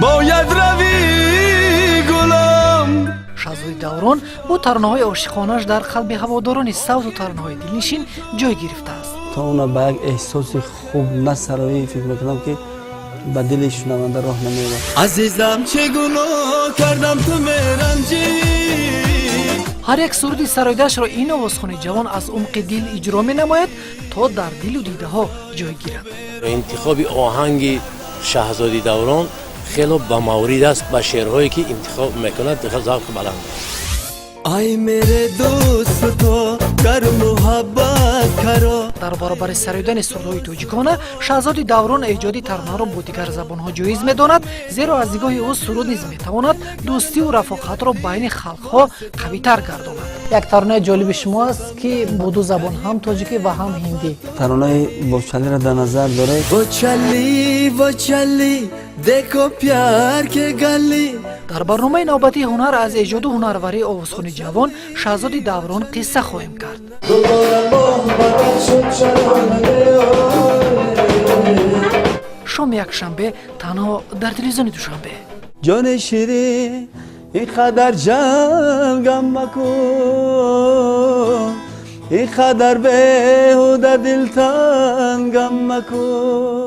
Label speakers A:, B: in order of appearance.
A: باید روی گلم.
B: شهزاده دوران با ترانه‌های عاشقانه‌اش در قلب هواداران صوت و ترانه‌های دلنشین جای گرفته است.
C: تا اونا به یک احساس خوب نصروی فکر میکنم که به دل شنونده راه نمیره.
A: عزیزم چه گناه کردم تو میرنجی.
B: هر یک سرود سرایده‌اش را این آوازخوان جوان از عمق دل اجرا می‌نماید تا در دل و دیده ها جای گیرد.
D: انتخاب آهنگ شهزاده دوران خیلی با مورد است با شعرهایی که انتخاب میکند ذوق بلند است.
A: ای میره دوست تو در محبت کرا.
B: در برابر سرایدن سرودهای توجیکانه شهزاده دوران ایجاد ترانه را با دیگر زبان‌ها جایز می‌داند، زیرا از دیدگاه او سرود نیز می‌تواند دوستی و رفاقت را بین خلق‌ها قوی‌تر گرداند. یک ترانه جالب شماست که با دو زبان هم تاجیکی و هم هندی.
C: ترانه وچلی را در نظر داره.
A: وچلی دیکھو پیار که گلی.
B: در برنامه نوبتی هنر از ایجاد و هنروری آوازخوان جوان شهزاده دوران قصه خواهیم کرد. شام یک شنبه تنها در تلویزیون دوشنبه.
C: جان شیرین اینقدر جنگم مکن، اینقدر بهوده دل تنگم مکن.